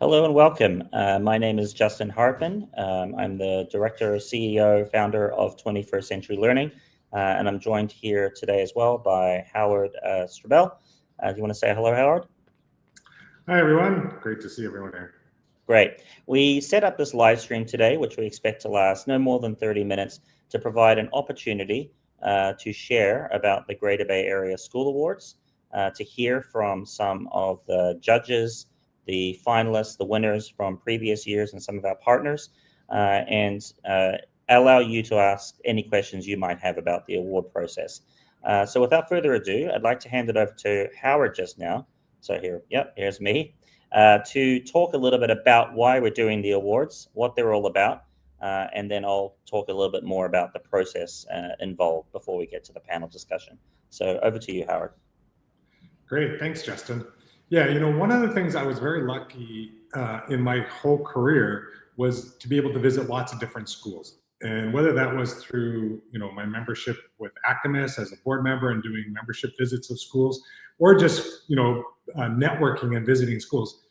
Hello and welcome. My name is Justin Hardman. I'm the Director, CEO, Founder of 21st Century Learning, and I'm joined here today as well by Howard Strabell. Do you want to say hello, Howard? Hi, everyone. Great to see everyone here. Great. We set up this live stream today, which we expect to last no more than 30 minutes, to provide an opportunity to share about the Greater Bay Area School Awards, to hear from some of the judges, the finalists, the winners from previous years, and some of our partners, and allow you to ask any questions you might have about the award process. So without further ado, I'd like to hand it over to Howard just now. So here's me, to talk a little bit about why we're doing the awards, what they're all about, and then I'll talk a little bit more about the process involved before we get to the panel discussion. So over to you, Howard. Great, thanks, Justin. Yeah, one of the things I was very lucky in my whole career was to be able to visit lots of different schools. And whether that was through, my membership with Actimus as a board member and doing membership visits of schools, or just, networking and visiting schools.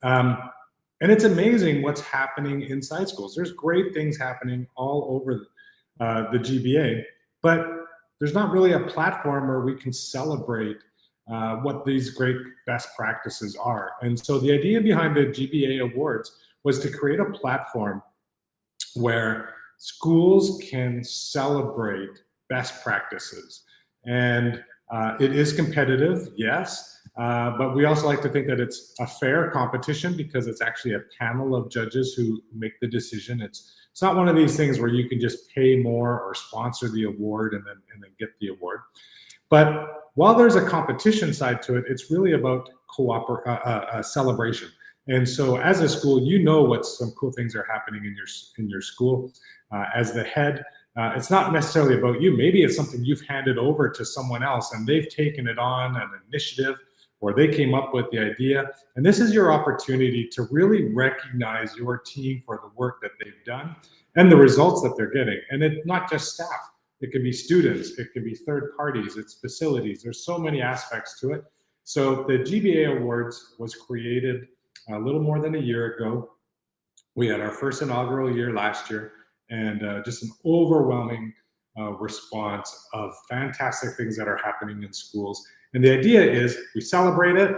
And it's amazing what's happening inside schools. There's great things happening all over the GBA, but there's not really a platform where we can celebrate what these great best practices are. And so the idea behind the GBA Awards was to create a platform where schools can celebrate best practices. And it is competitive, yes, but we also like to think that it's a fair competition because it's actually a panel of judges who make the decision. It's not one of these things where you can just pay more or sponsor the award and then get the award. But while there's a competition side to it, it's really about celebration. And so as a school, what some cool things are happening in your school. As the head, it's not necessarily about you. Maybe it's something you've handed over to someone else and they've taken it on, an initiative, or they came up with the idea. And this is your opportunity to really recognize your team for the work that they've done and the results that they're getting. And it's not just staff. It could be students, it could be third parties, it's facilities. There's so many aspects to it. So the GBA Awards was created a little more than a year ago. We had our first inaugural year last year, and just an overwhelming response of fantastic things that are happening in schools. And the idea is we celebrate it,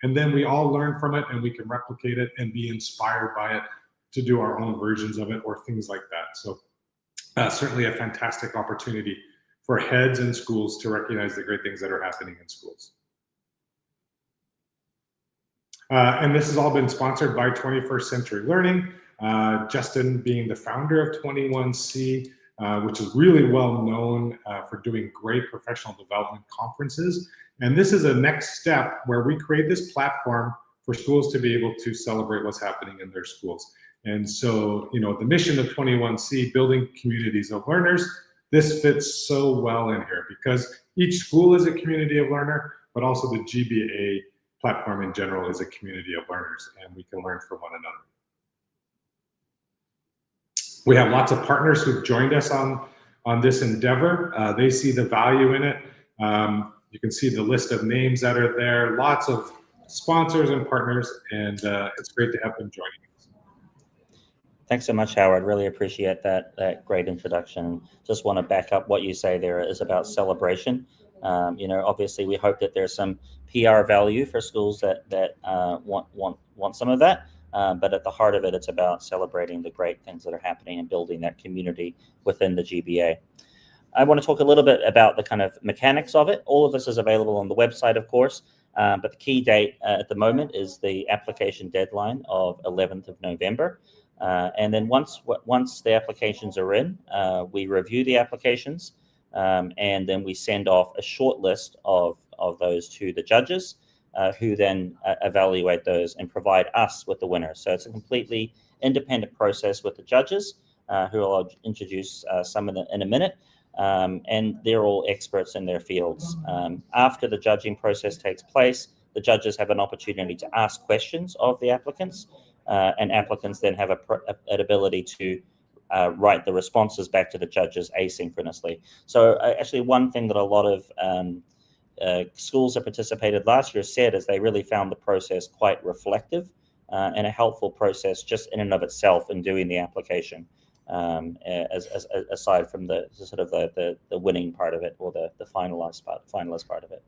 and then we all learn from it, and we can replicate it and be inspired by it to do our own versions of it or things like that. So certainly a fantastic opportunity for heads and schools to recognize the great things that are happening in schools. And this has all been sponsored by 21st Century Learning, Justin being the founder of 21C, which is really well known for doing great professional development conferences. And this is a next step where we create this platform for schools to be able to celebrate what's happening in their schools. And so, the mission of 21C, building communities of learners, this fits so well in here because each school is a community of learner, but also the GBA platform in general is a community of learners, and we can learn from one another. We have lots of partners who've joined us on this endeavor. They see the value in it. You can see the list of names that are there, lots of sponsors and partners, and it's great to have them joining us. Thanks so much, Howard. Really appreciate that great introduction. Just want to back up what you say there is about celebration. Obviously we hope that there's some PR value for schools that want some of that. But at the heart of it, it's about celebrating the great things that are happening and building that community within the GBA. I want to talk a little bit about the kind of mechanics of it. All of this is available on the website, of course, but the key date at the moment is the application deadline of 11th of November. And then once the applications are in, we review the applications, and then we send off a short list of those to the judges. who then evaluate those and provide us with the winners. So it's a completely independent process with the judges, who I'll introduce some in a minute. And they're all experts in their fields. After the judging process takes place, the judges have an opportunity to ask questions of the applicants, and applicants then have an ability to write the responses back to the judges asynchronously. So actually one thing that a lot of schools that participated last year said is they really found the process quite reflective and a helpful process just in and of itself in doing the application. Aside from the sort of the winning part of it, or the finalist part of it.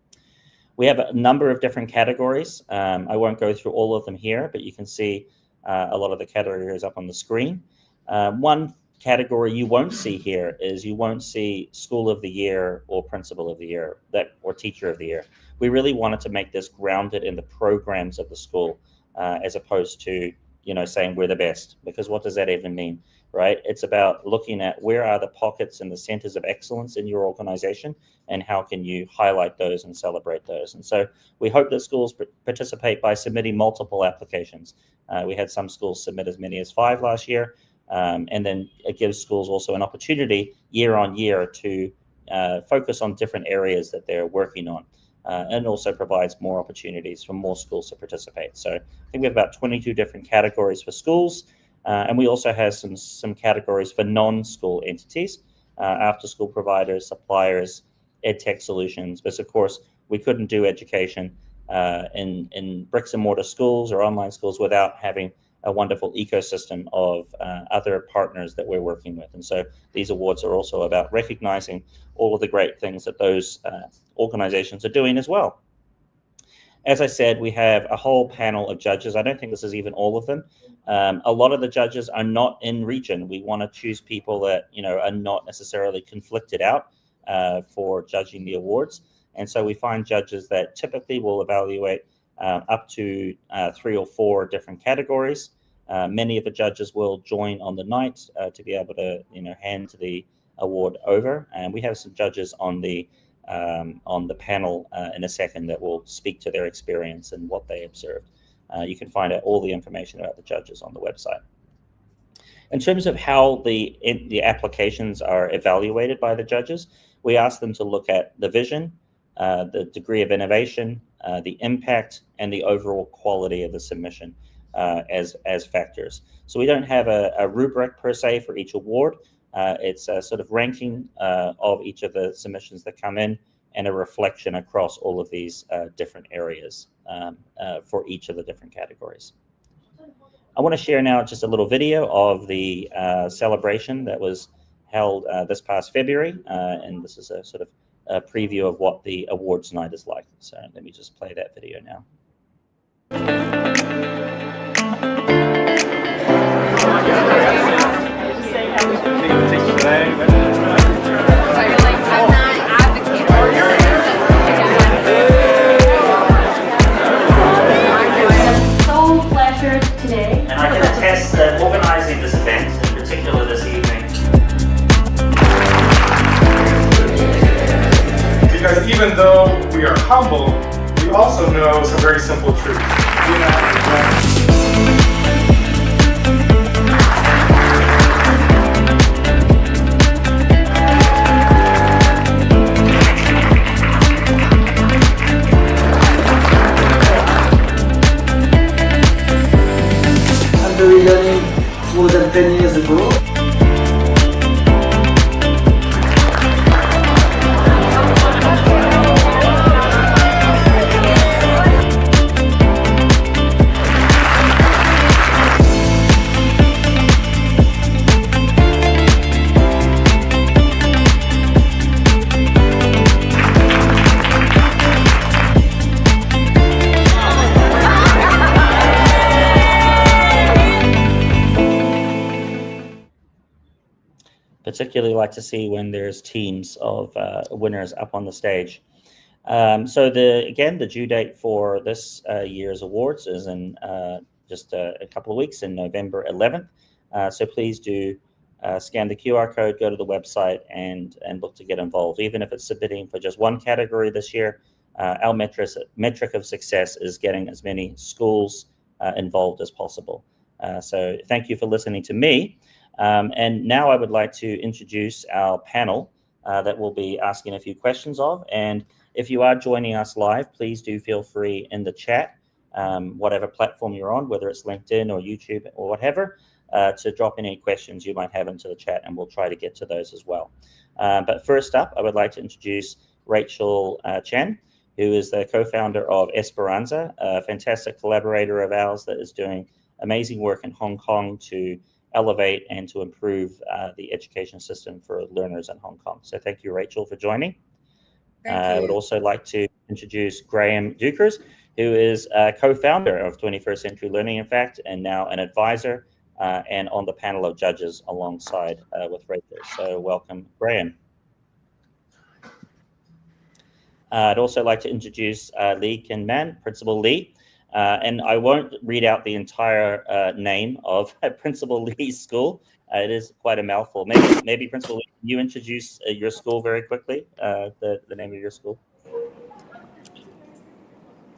We have a number of different categories. I won't go through all of them here, but you can see a lot of the categories up on the screen. One category you won't see here is you won't see School of the Year or Principal of the Year or Teacher of the Year. We really wanted to make this grounded in the programs of the school, as opposed to saying we're the best, because what does that even mean? Right? It's about looking at where are the pockets and the centers of excellence in your organization, and how can you highlight those and celebrate those. And so we hope that schools participate by submitting multiple applications. We had some schools submit as many as 5 last year, and then it gives schools also an opportunity year on year to focus on different areas that they're working on, and also provides more opportunities for more schools to participate. So I think we have about 22 different categories for schools. And we also have some categories for non-school entities, after-school providers, suppliers, EdTech solutions. But of course, we couldn't do education in bricks and mortar schools or online schools without having a wonderful ecosystem of other partners that we're working with. And so these awards are also about recognizing all of the great things that those organizations are doing as well. As I said, we have a whole panel of judges. I don't think this is even all of them. A lot of the judges are not in region. We want to choose people that are not necessarily conflicted out for judging the awards. And so we find judges that typically will evaluate up to 3 or 4 different categories. Many of the judges will join on the night to be able to hand the award over. And we have some judges on the panel in a second that will speak to their experience and what they observed. You can find out all the information about the judges on the website. In terms of how the applications are evaluated by the judges, we ask them to look at the vision, the degree of innovation, the impact, and the overall quality of the submission as factors. So we don't have a rubric per se for each award. It's a sort of ranking of each of the submissions that come in, and a reflection across all of these different areas for each of the different categories. I want to share now just a little video of the celebration that was held this past February, and this is a sort of a preview of what the awards night is like. So let me just play that video now. So pleasure today. And I can attest that organizing this event, in particular this evening, because even though we are humble, we also know some very simple truths. I'm very young, more than 10 years ago. particularly like to see when there's teams of winners up on the stage. So the due date for this year's awards is in just a couple of weeks, in November 11th. So please do scan the QR code, go to the website, and look to get involved. Even if it's submitting for just one category this year, Our metric of success is getting as many schools involved as possible. So thank you for listening to me. And now I would like to introduce our panel that we'll be asking a few questions of. And if you are joining us live, please do feel free in the chat, whatever platform you're on, whether it's LinkedIn or YouTube or whatever, to drop any questions you might have into the chat, and we'll try to get to those as well. But first up, I would like to introduce Rachel Chen, who is the co-founder of Esperanza, a fantastic collaborator of ours that is doing amazing work in Hong Kong to elevate and to improve the education system for learners in Hong Kong. So thank you, Rachel, for joining. I would also like to introduce Graeme Deuchars, who is a co-founder of 21st Century Learning, in fact, and now an advisor and on the panel of judges alongside with Rachel. So welcome, Graeme. I'd also like to introduce Lee Kin Man, Principal Lee. And I won't read out the entire name of Principal Lee's school. It is quite a mouthful. Maybe Principal Lee, can you introduce your school very quickly, the name of your school?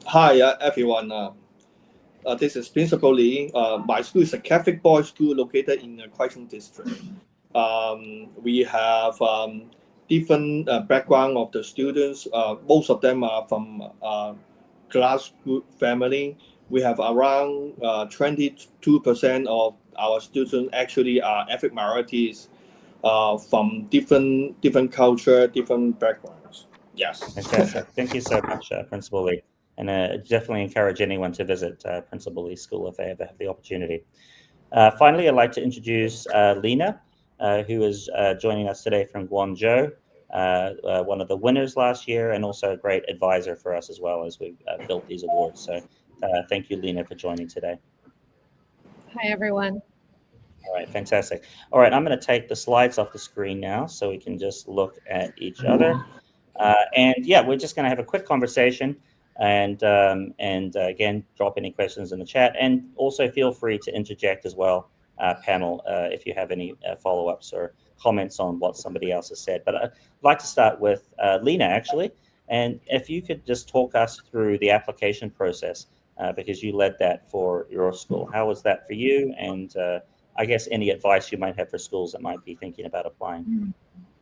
Hi, everyone. This is Principal Lee. My school is a Catholic boys' school located in the Kwai Chung district. We have different background of the students. Most of them are from grassroots family. We have around 22% of our students actually are ethnic minorities from different culture, different backgrounds. Yes. Fantastic. Thank you so much, Principal Lee. And definitely encourage anyone to visit Principal Lee's school if they ever have the opportunity. Finally, I'd like to introduce Lena, who is joining us today from Guangzhou, one of the winners last year, and also a great advisor for us as well as we built these awards. So thank you, Lena, for joining today. Hi, everyone. All right, fantastic. All right, I'm going to take the slides off the screen now so we can just look at each other. And yeah, we're just going to have a quick conversation and again, drop any questions in the chat, and also feel free to interject as well, panel, if you have any follow-ups or comments on what somebody else has said. But I'd like to start with Lena, actually, and if you could just talk us through the application process, because you led that for your school. How was that for you? And I guess any advice you might have for schools that might be thinking about applying.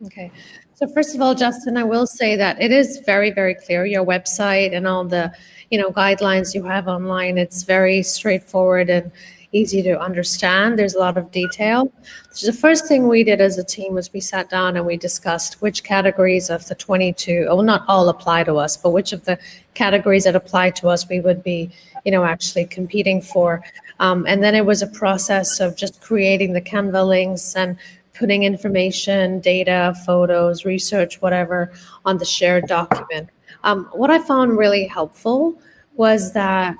Okay. So first of all, Justin, I will say that it is very, very clear, your website and all the, guidelines you have online. It's very straightforward and easy to understand. There's a lot of detail. So the first thing we did as a team was we sat down and we discussed which categories of the 22, well, not all apply to us, but which of the categories that apply to us we would be, actually competing for. And then it was a process of just creating the Canva links and putting information, data, photos, research, whatever, on the shared document. What I found really helpful was that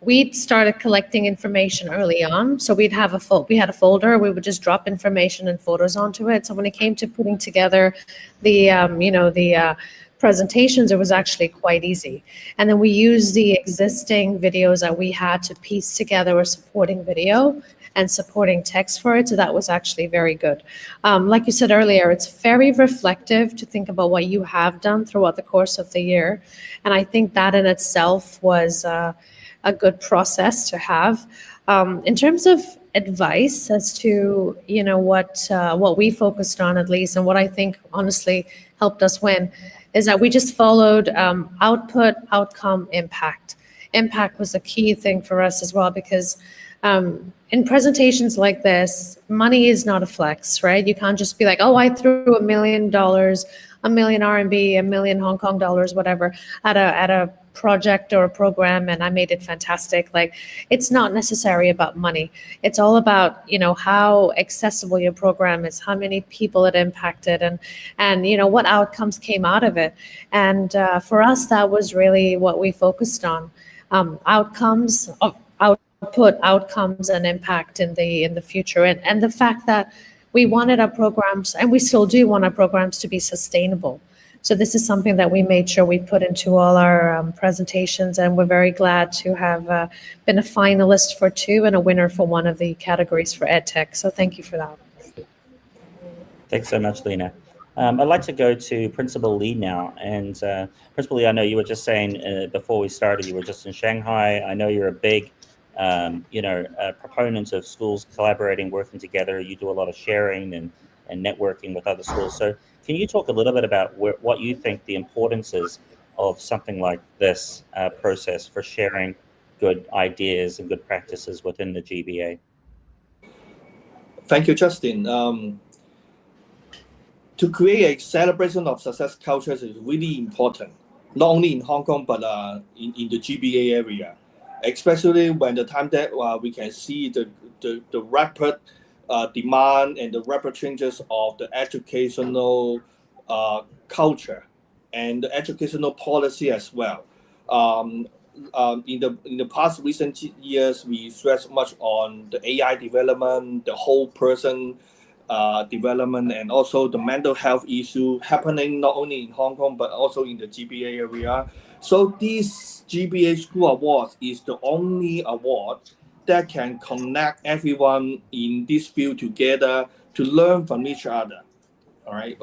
we started collecting information early on. So we had a folder. We would just drop information and photos onto it. So when it came to putting together the presentations, it was actually quite easy. And then we used the existing videos that we had to piece together a supporting video and supporting text for it. So that was actually very good. Like you said earlier, it's very reflective to think about what you have done throughout the course of the year. And I think that in itself was a good process to have. In terms of advice as to, what we focused on, at least, and what I think honestly helped us win, is that we just followed output, outcome, impact. Impact was a key thing for us as well, because in presentations like this, money is not a flex, right? You can't just be like, oh, I threw $1 million, a million RMB, a million Hong Kong dollars, whatever, at a project or a program, and I made it fantastic. Like, it's not necessarily about money. It's all about, how accessible your program is, how many people it impacted, and what outcomes came out of it. And for us, that was really what we focused on. Output, outcomes, and impact in the future, and the fact that we wanted our programs, and we still do want our programs, to be sustainable. So this is something that we made sure we put into all our presentations, and we're very glad to have been a finalist for 2 and a winner for 1 of the categories for EdTech. So thank you for that. Thanks so much, Lena. I'd like to go to Principal Lee now. And Principal Lee, I know you were just saying before we started, you were just in Shanghai. I know you're a big, proponent of schools collaborating, working together. You do a lot of sharing and networking with other schools. So can you talk a little bit about what you think the importance is of something like this process for sharing good ideas and good practices within the GBA? Thank you, Justin. To create a celebration of success cultures is really important, not only in Hong Kong, but in the GBA area, especially when the time that we can see the rapid demand and the rapid changes of the educational culture and the educational policy as well. In the past recent years, we stress much on the AI development, the whole person development, and also the mental health issue happening not only in Hong Kong but also in the GBA area. So this GBA School Award is the only award that can connect everyone in this field together to learn from each other. All right,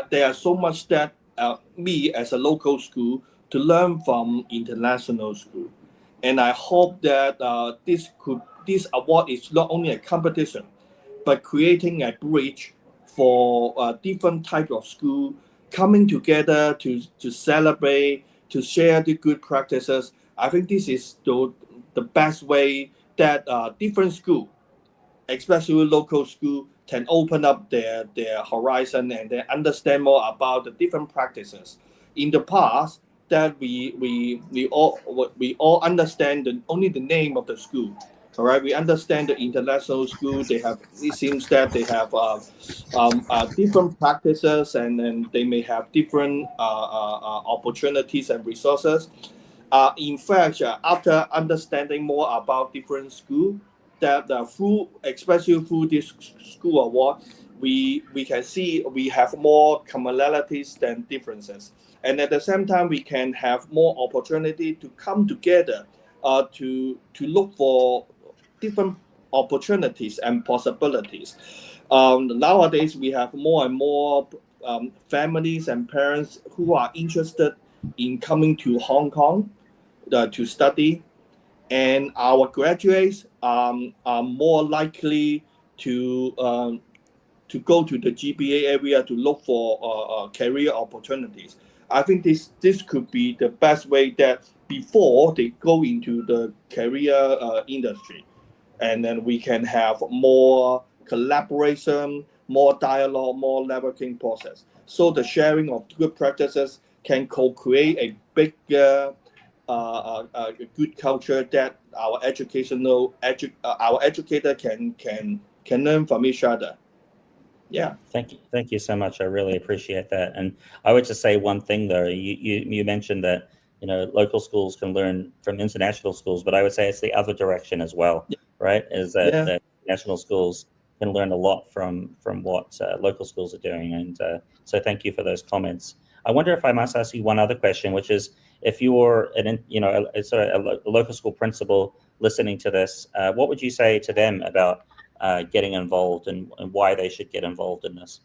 there are so much that me as a local school to learn from international school, and I hope that this award is not only a competition, but creating a bridge for different types of school coming together to celebrate, to share the good practices. I think this is the best way that different school, especially local school, can open up their horizon and they understand more about the different practices. In the past, that we all understand only the name of the school. All right, we understand the international school. It seems that they have different practices and they may have different opportunities and resources. In fact, after understanding more about different schools, that especially through this school award, we can see we have more commonalities than differences, and at the same time we can have more opportunity to come together to look for different opportunities and possibilities. Nowadays, we have more and more families and parents who are interested in coming to Hong Kong to study, and our graduates are more likely to go to the GBA area to look for career opportunities. I think this could be the best way that before they go into the career industry, and then we can have more collaboration, more dialogue, more networking process. So the sharing of good practices can co-create a bigger, good culture that our educator can learn from each other. Yeah. Thank you so much. I really appreciate that. And I would just say one thing though. You mentioned that local schools can learn from international schools, but I would say it's the other direction as well, right? Is that national schools can learn a lot from what local schools are doing, and so thank you for those comments. I wonder if I must ask you one other question, which is if you're a local school principal listening to this, what would you say to them about getting involved and why they should get involved in this?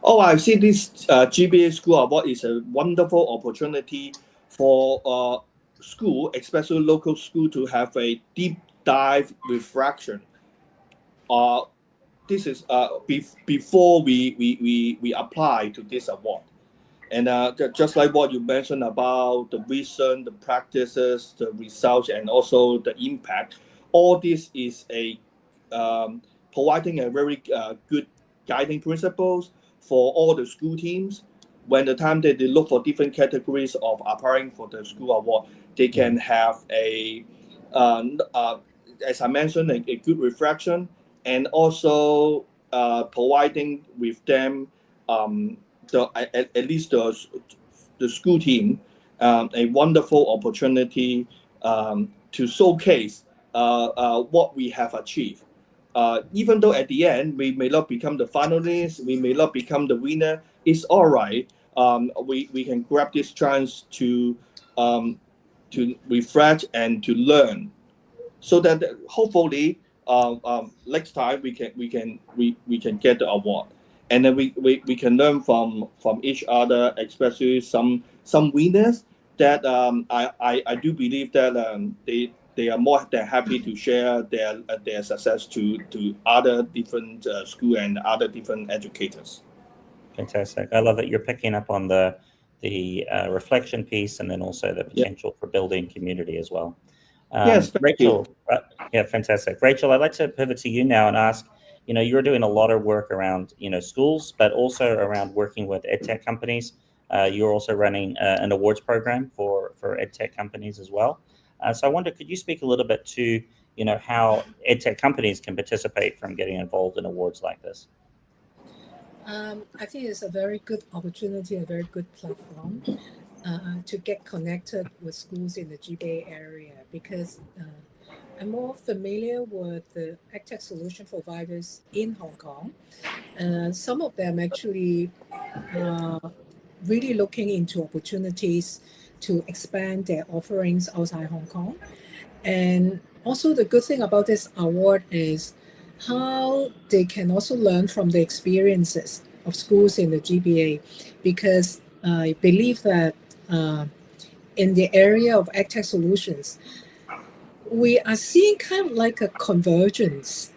Oh, I see this GBA School Award is a wonderful opportunity for school, especially local school, to have a deep dive reflection. This is before we apply to this award. And just like what you mentioned about the vision, the practices, the results, and also the impact, all this is providing a very good guiding principles for all the school teams. When the time that they look for different categories of applying for the school award, they can have as I mentioned, a good reflection, and also providing with them at least the school team a wonderful opportunity to showcase what we have achieved. Even though at the end we may not become the finalists, we may not become the winner, it's all right. We can grab this chance to refresh and to learn, so that hopefully next time we can get the award. and then we can learn from each other, especially some winners that I do believe that they are more than happy to share their success to other different school and other different educators. Fantastic. I love that you're picking up on the reflection piece, and then also the potential for building community as well. Yes, thank Rachel. Yeah, fantastic. Rachel, I'd like to pivot to you now and ask, you're doing a lot of work around, schools, but also around working with edtech companies. You're also running an awards program for edtech companies as well. So I wonder, could you speak a little bit to, how edtech companies can participate from getting involved in awards like this? I think it's a very good opportunity, a very good platform to get connected with schools in the GBA area, because I'm more familiar with the edtech solution providers in Hong Kong. Some of them actually really looking into opportunities to expand their offerings outside Hong Kong. And also the good thing about this award is how they can also learn from the experiences of schools in the GBA, because I believe that in the area of edtech solutions, we are seeing kind of like a convergence,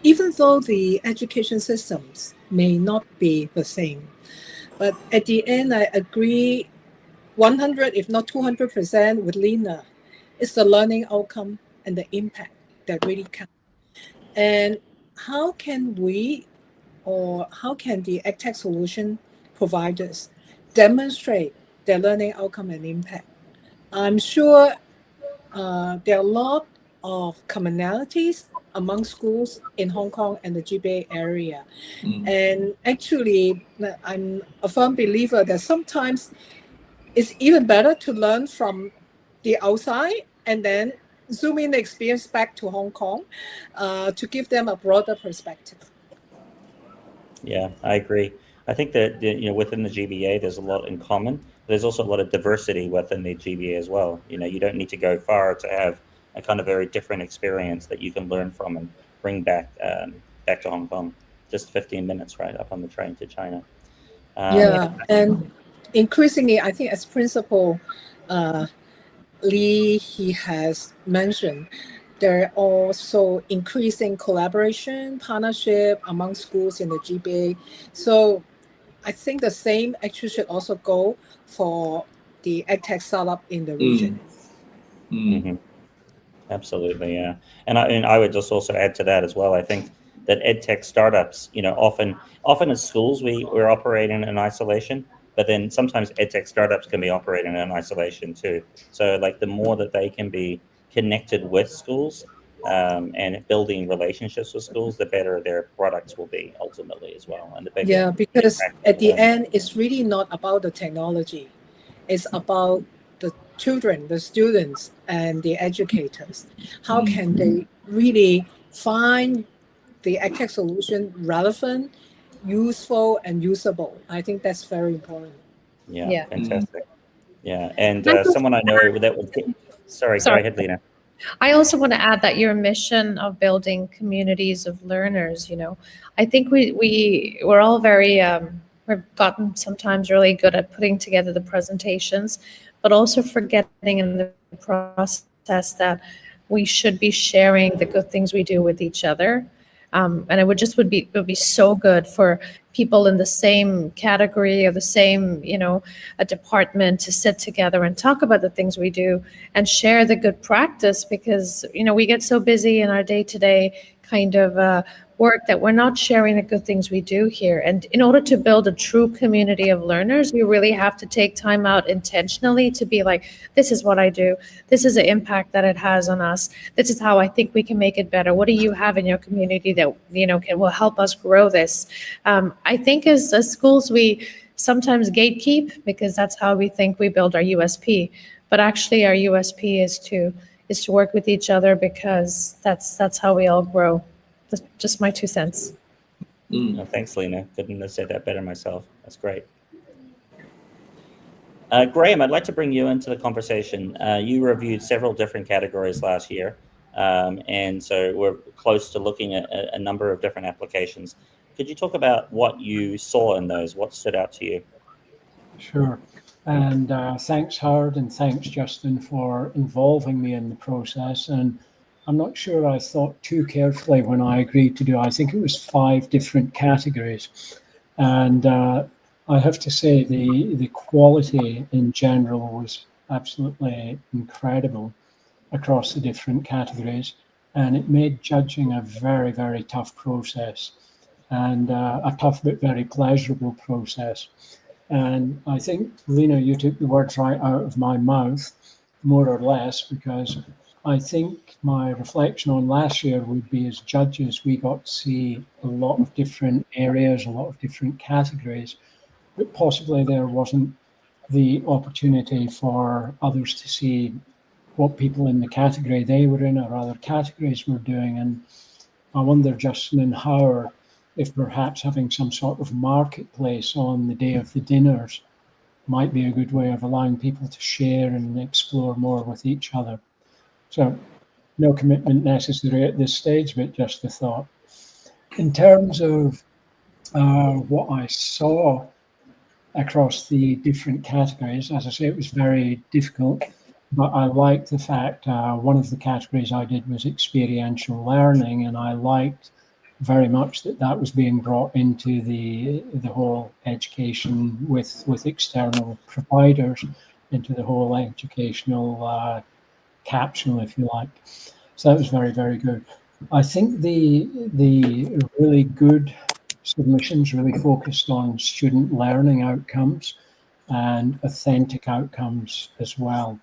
even though the education systems may not be the same. But at the end, I agree 100, if not 200% with Lena. It's the learning outcome and the impact that really counts. And how can we, or how can the edtech solution providers demonstrate their learning outcome and impact? I'm sure there are a lot of commonalities among schools in Hong Kong and the GBA area. And actually, I'm a firm believer that sometimes it's even better to learn from the outside and then zoom in the experience back to Hong Kong to give them a broader perspective. Yeah, I agree. I think that within the GBA, there's a lot in common. There's also a lot of diversity within the GBA as well. You don't need to go far to have a kind of very different experience that you can learn from and bring back to Hong Kong. Just 15 minutes right up on the train to China. And increasingly, I think as Principal Lee, he has mentioned, there are also increasing collaboration, partnership among schools in the GBA. So I think the same actually should also go for the edtech startup in the region. Mm-hmm. Absolutely, yeah. And I would just also add to that as well. I think that edtech startups, often as schools, we're operating in isolation, but then sometimes edtech startups can be operating in isolation too. So like the more that they can be connected with schools and building relationships with schools, the better their products will be ultimately as well. And the bigger because at the end, it's really not about the technology. It's about the children, the students, and the educators. How can they really find the edtech solution relevant, useful, and usable? I think that's very important. Yeah. Fantastic. Yeah, and someone I know that would. Sorry, go ahead, Lena. I also want to add that your mission of building communities of learners, I think we're all very, we've gotten sometimes really good at putting together the presentations, but also forgetting in the process that we should be sharing the good things we do with each other. And it would be so good for people in the same category or the same, a department to sit together and talk about the things we do and share the good practice, because, we get so busy in our day-to-day kind of work that we're not sharing the good things we do here. And in order to build a true community of learners, we really have to take time out intentionally to be like, this is what I do. This is the impact that it has on us. This is how I think we can make it better. What do you have in your community that, will help us grow this? I think as schools, we sometimes gatekeep because that's how we think we build our USP. But actually our USP is to work with each other, because that's how we all grow. That's just my 2 cents. No, thanks, Lena. Couldn't have said that better myself. That's great. Graeme, I'd like to bring you into the conversation. You reviewed several different categories last year, and so we're close to looking at a number of different applications. could you talk about what you saw in those? What stood out to you? Sure. And thanks, Howard, and thanks, Justin, for involving me in the process. And I'm not sure I thought too carefully when I agreed to do, I think it was 5 different categories. And I have to say the quality in general was absolutely incredible across the different categories. And it made judging a very, very tough process, and a tough but very pleasurable process. And I think, Lena, you took the words right out of my mouth, more or less, because I think my reflection on last year would be, as judges, we got to see a lot of different areas, a lot of different categories, but possibly there wasn't the opportunity for others to see what people in the category they were in or other categories were doing. And I wonder, Justin and Howard, if perhaps having some sort of marketplace on the day of the dinners might be a good way of allowing people to share and explore more with each other. So no commitment necessary at this stage, but just a thought. In terms of what I saw across the different categories, as I say, it was very difficult, but I liked the fact one of the categories I did was experiential learning, and I liked very much that was being brought into the whole education with external providers, into the whole educational capsule, if you like. So that was very, very good. I think the really good submissions really focused on student learning outcomes and authentic outcomes as well.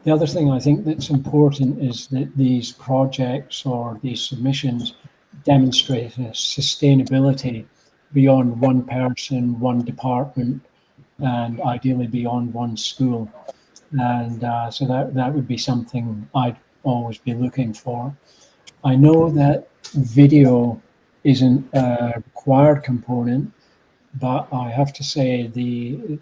The other thing I think that's important is that these projects or these submissions demonstrate a sustainability beyond one person, one department, and ideally beyond one school. And so that would be something I'd always be looking for. I know that video isn't a required component, but I have to say the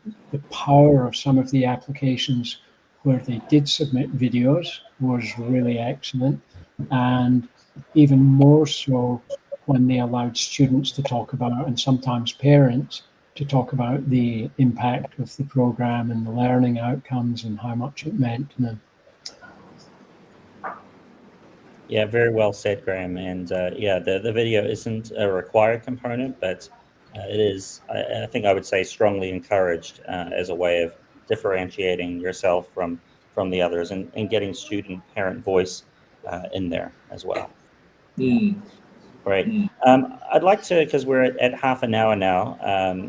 power of some of the applications where they did submit videos was really excellent, and even more so when they allowed students to talk about, and sometimes parents, to talk about the impact of the program and the learning outcomes and how much it meant to them. Yeah, very well said, Graeme. And yeah, the video isn't a required component, but it is, I think I would say, strongly encouraged as a way of differentiating yourself from the others, and getting student parent voice in there as well. Great. I'd like to, because we're at half an hour now,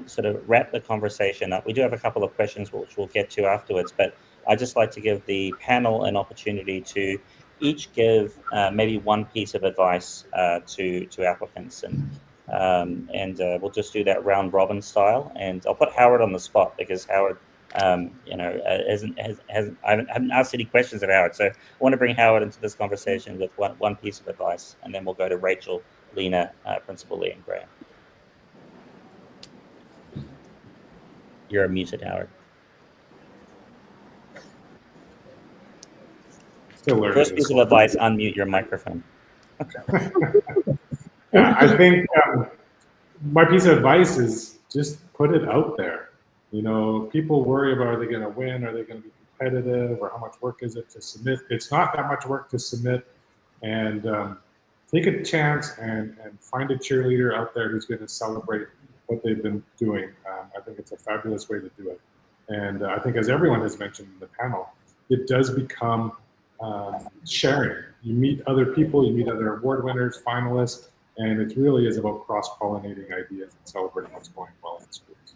sort of wrap the conversation up. We do have a couple of questions which we'll get to afterwards, but I'd just like to give the panel an opportunity to each give maybe one piece of advice to applicants, and we'll just do that round robin style. And I'll put Howard on the spot because Howard, you know, I haven't asked any questions of Howard, so I want to bring Howard into this conversation with one piece of advice, and then we'll go to Rachel, Lena, Principal Lee, and Graeme. You're muted, Howard. Still learning. First piece of advice: unmute your microphone. Yeah, I think my piece of advice is just put it out there. You know, people worry about, are they going to win? Are they going to be competitive? Or how much work is it to submit? It's not that much work to submit. And take a chance and find a cheerleader out there who's going to celebrate what they've been doing. I think it's a fabulous way to do it. And I think, as everyone has mentioned in the panel, it does become sharing. You meet other people, you meet other award winners, finalists, and it really is about cross-pollinating ideas and celebrating what's going well in schools.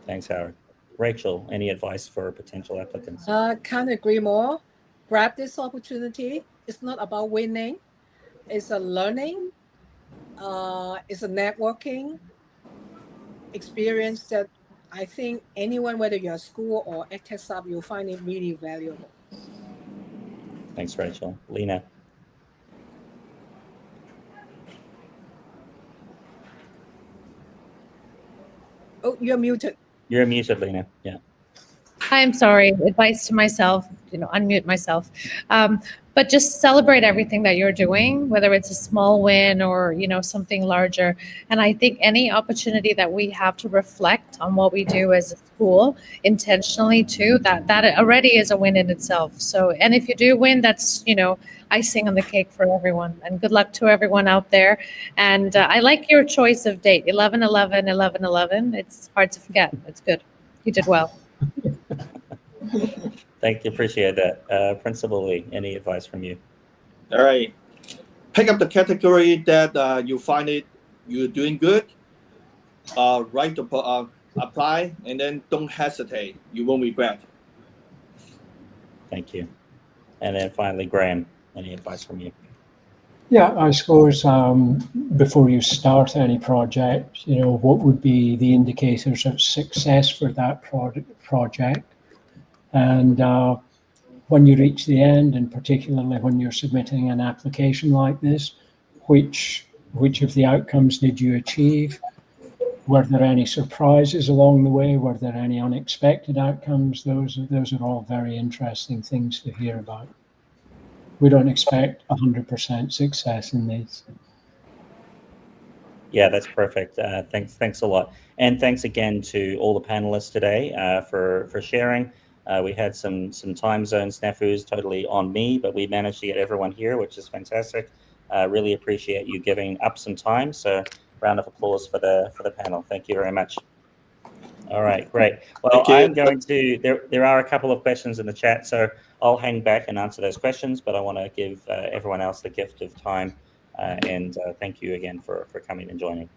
Thanks, Howard. Rachel, any advice for potential applicants? Can't agree more. Grab this opportunity. It's not about winning. It's a learning. It's a networking experience that I think anyone, whether you're a school or a tech sub, you'll find it really valuable. Thanks, Rachel. Lena. Oh, you're muted. You're muted, Lena. Yeah. I'm sorry. Advice to myself: unmute myself. But just celebrate everything that you're doing, whether it's a small win or, something larger. And I think any opportunity that we have to reflect on what we do as a school intentionally too, that already is a win in itself. So, and if you do win, that's, icing on the cake for everyone. And good luck to everyone out there. And I like your choice of date, 11/11, 11/11. It's hard to forget. It's good. You did well. Thank you. Appreciate that. Principal Lee, any advice from you? All right. Pick up the category that you find you're doing good. Right to apply, and then don't hesitate. You won't regret. Thank you. And then finally, Graeme, any advice from you? Yeah, I suppose before you start any project, what would be the indicators of success for that project? And when you reach the end, and particularly when you're submitting an application like this, which of the outcomes did you achieve? Were there any surprises along the way? Were there any unexpected outcomes? Those are all very interesting things to hear about. We don't expect 100% success in these. Yeah, that's perfect. Thanks a lot. And thanks again to all the panelists today for sharing. We had some time zone snafus totally on me, but we managed to get everyone here, which is fantastic. Really appreciate you giving up some time. So round of applause for the panel. Thank you very much. All right, great. Well, I'm going to, there are a couple of questions in the chat, so I'll hang back and answer those questions, but I want to give everyone else the gift of time. And thank you again for coming and joining.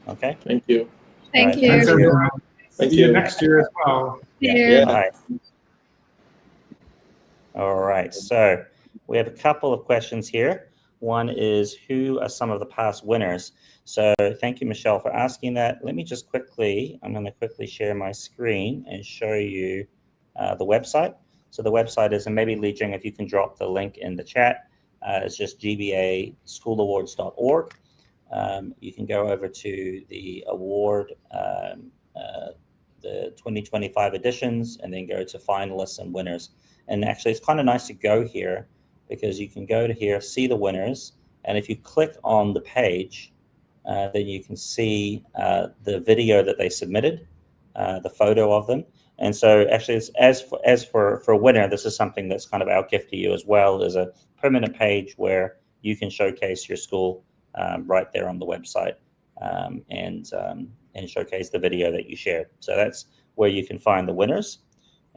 Okay. Thank you. Thank you. Thanks, everyone. Thank See you you. next year as well. Yeah. Bye. All right, so we have a couple of questions here. One is, who are some of the past winners? So thank you, Michelle, for asking that. Let me just I'm going to quickly share my screen and show you the website. So the website is, and maybe Li Jing, if you can drop the link in the chat, it's just gbaschoolawards.org. You can go over to the award, the 2025 editions, and then go to finalists and winners. And actually, it's kind of nice to go here because you can go to here, see the winners, and if you click on the page, then you can see the video that they submitted, the photo of them. And so actually, as for a winner, this is something that's kind of our gift to you as well, is a permanent page where you can showcase your school right there on the website and showcase the video that you shared. So that's where you can find the winners.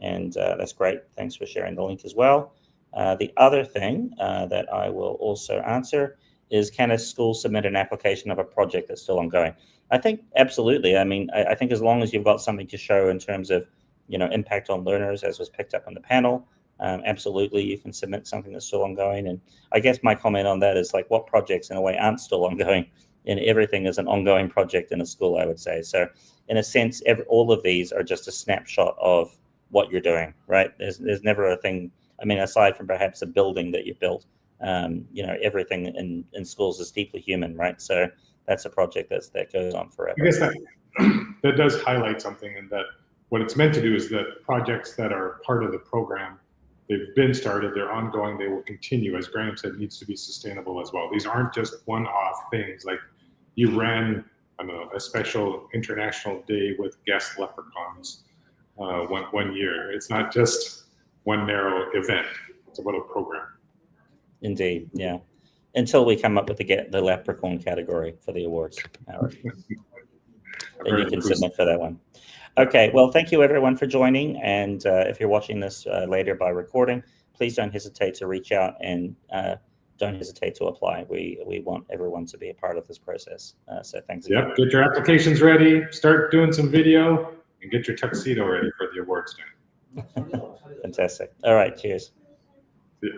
And that's great. Thanks for sharing the link as well. The other thing that I will also answer is, can a school submit an application of a project that's still ongoing? I think absolutely. I mean, I think as long as you've got something to show in terms of, impact on learners, as was picked up on the panel, absolutely, you can submit something that's still ongoing. And I guess my comment on that is, like, what projects in a way aren't still ongoing? And everything is an ongoing project in a school, I would say. So in a sense, all of these are just a snapshot of what you're doing, right? There's never a thing, I mean, aside from perhaps a building that you've built, everything in schools is deeply human, right? So that's a project that goes on forever. I guess that does highlight something, in that what it's meant to do is that projects that are part of the program, they've been started, they're ongoing, they will continue. As Graeme said, needs to be sustainable as well. These aren't just one-off things. Like, you ran, I don't know, a special international day with guest leprechauns one year. It's not just one narrow event. It's about a program. Indeed, yeah. Until we come up with the leprechaun category for the awards. Then you can submit for that one. Okay, well, thank you everyone for joining. And if you're watching this later by recording, please don't hesitate to reach out, and don't hesitate to apply. We want everyone to be a part of this process. So thanks again. Yep, get your applications ready, start doing some video, and get your tuxedo ready for the awards day. Fantastic. All right, cheers. Yeah.